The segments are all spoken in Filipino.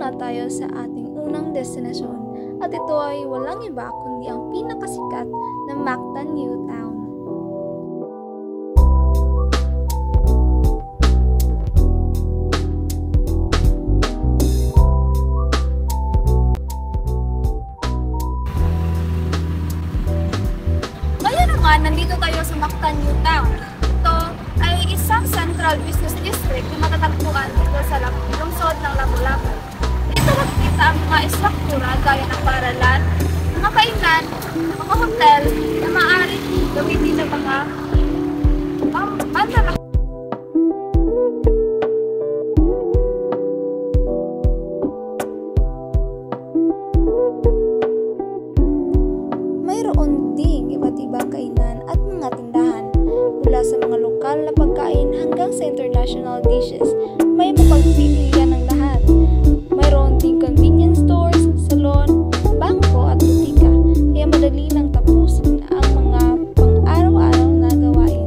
na tayo sa ating unang destinasyon at ito ay walang iba kundi ang pinakasikat na Mactan New Town. Ngayon naman, nandito tayo sa Mactan New Town. Ito ay isang central business district na matatagpuan dito sa lungsod ng Lapu-Lapu. Dito makikita ang mga istruktura gaya ng paaralan, mga kainan, mga hotel na maaaring gamitin ng mga banda. Mayroon ding iba't ibang kainan at mga tindahan, mula sa mga lokal na pagkain hanggang sa international dishes. May mapagpipilian ng lahat. Mayroon ding convenience stores, salon, bangko at butika, kaya madali lang tapusin ang mga pang-araw-araw na gawain.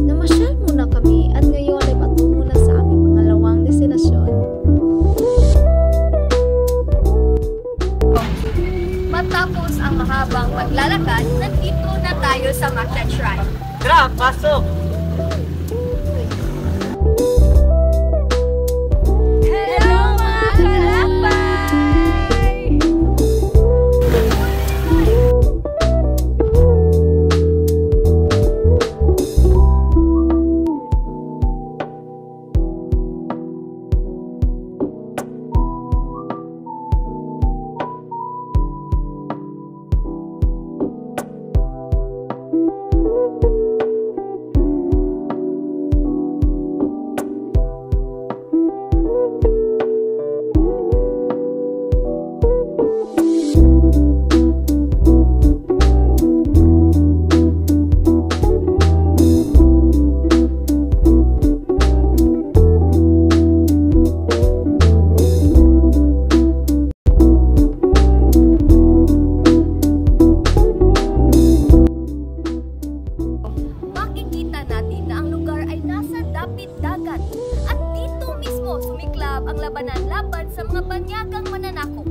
Namasyal muna kami at ngayon ay patungo na sa aming pangalawang destinasyon. Matapos ang mahabang paglalakad, nandito na tayo sa Mactan Shrine. Tara, pasok! Hello mga kalakbay! Dagat. At dito mismo sumiklab ang labanan laban sa mga banyagang mananakop.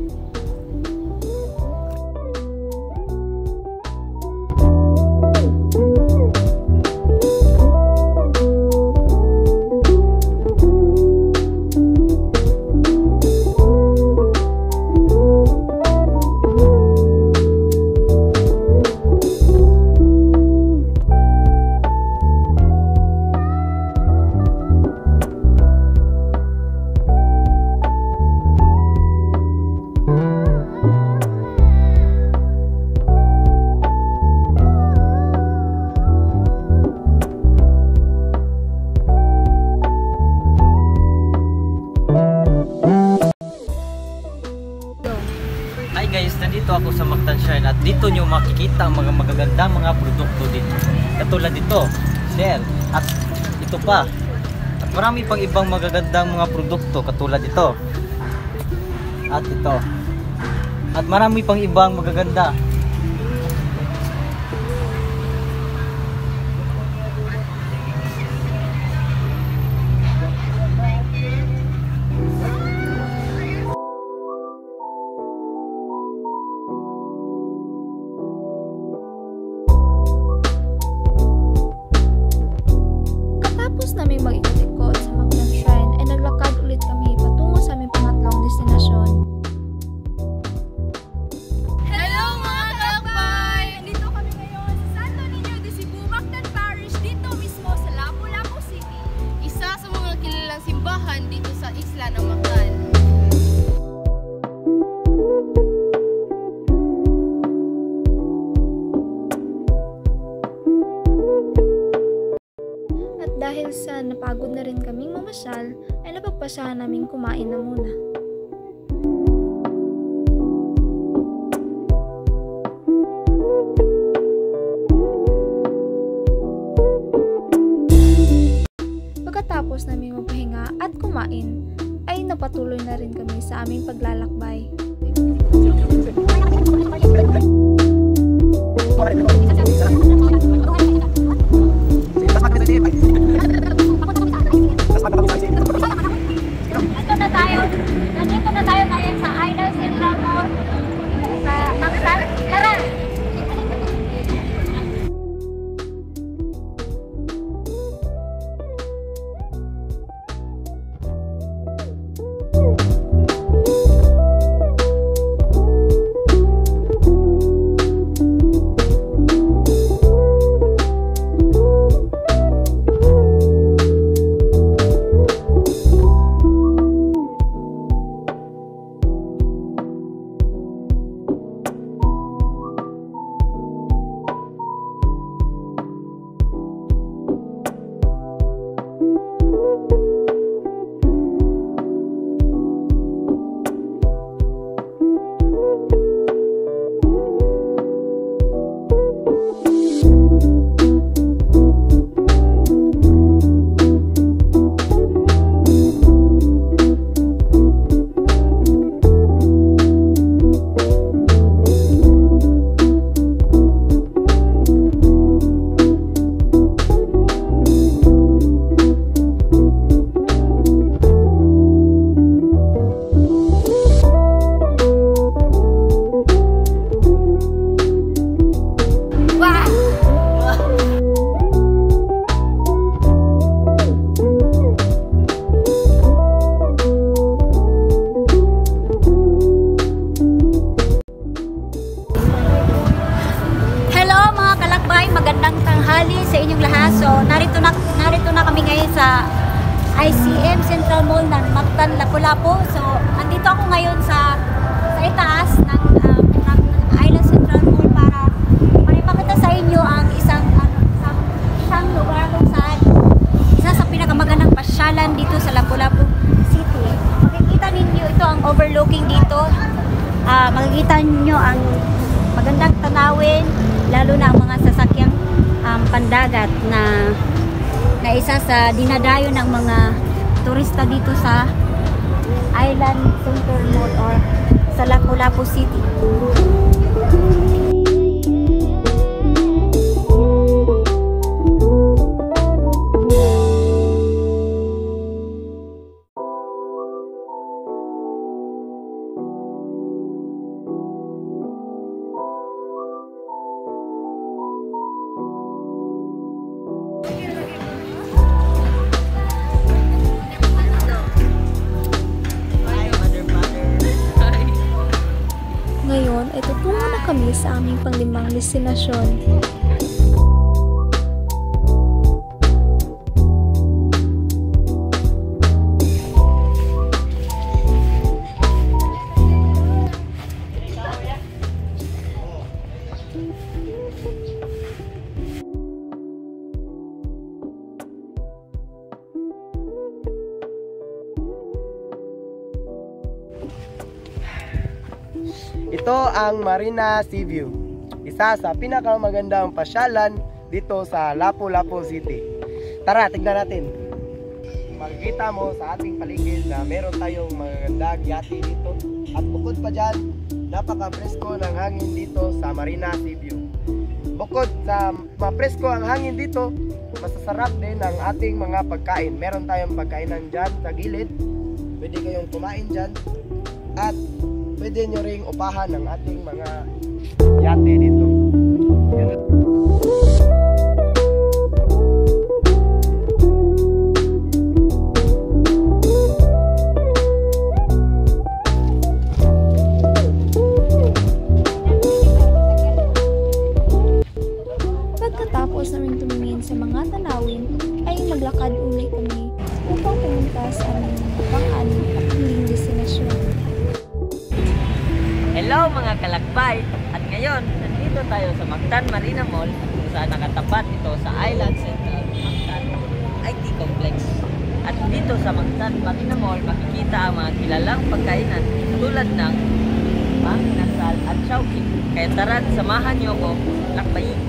Hi guys, nandito ako sa Mactan Shrine at dito nyo makikita ang mga magagandang mga produkto dito. Katulad dito, shell, at ito pa. At marami pang ibang magagandang mga produkto katulad dito. At ito. At marami pang ibang magaganda. Tapos namin mag-ikot-ikot sa Mactan Shrine ay naglakad ulit kami patungo sa aming pangatlong destinasyon. Hello mga kalakbay! Nandito kami ngayon sa Santo Niño de Cebu, Mactan Parish, dito mismo sa Lapu-Lapu City. Isa sa mga kilalang simbahan dito sa isla ng Mactan. Dahil sa napagod na rin kaming mamasyal, ay napagpasyahan naming kumain na muna. Pagkatapos naming magpahinga at kumain, ay napatuloy na rin kami sa aming paglalakbay. magandang tanghali sa inyong lahat. So, narito na kami ngayon sa ICM Central Mall ng Mactan, Lapu-Lapu. So, andito ako ngayon sa itaas ng Island Central Mall para ipakita sa inyo ang isang lugar kung saan isa sa pinakamagandang pasyalan dito sa Lapu-Lapu City. Makikita ninyo ito ang overlooking dito. Makikita niyo ang magandang tanawin, lalo na ang mga sasakyang pandagat na isa sa dinadayo ng mga turista dito sa Island Central Mall or sa Lapu-Lapu City. Ngayon ay tutungo na kami sa aming panglimang destinasyon. Ito ang Marina Sea View, isa sa pinakamagandang pasyalan dito sa Lapu-Lapu City. Tara, tignan natin. Makikita mo sa ating paligid na meron tayong magandang yate dito. At bukod pa dyan, napaka-presko ng hangin dito sa Marina Sea View. Bukod sa mapresko ang hangin dito, masasarap din ang ating mga pagkain. Meron tayong pagkainan dyan sa gilid. Pwede kayong kumain dyan. At pwede nyo ring upahan ng ating mga yate dito. Pagkatapos namin tumingin sa mga tanawin, ay naglakad uli kami upang pumunta sa aming pang-anim at huling destinasyon. Hello mga kalakbay! At ngayon, nandito tayo sa Mactan Marina Mall kung saan nakatapat ito sa Island Central Mactan IT Complex. At dito sa Mactan Marina Mall, makikita ang mga kilalang pagkainan tulad ng Mang Inasal at Chowking. Kaya tara, samahan niyo ako lakbayin.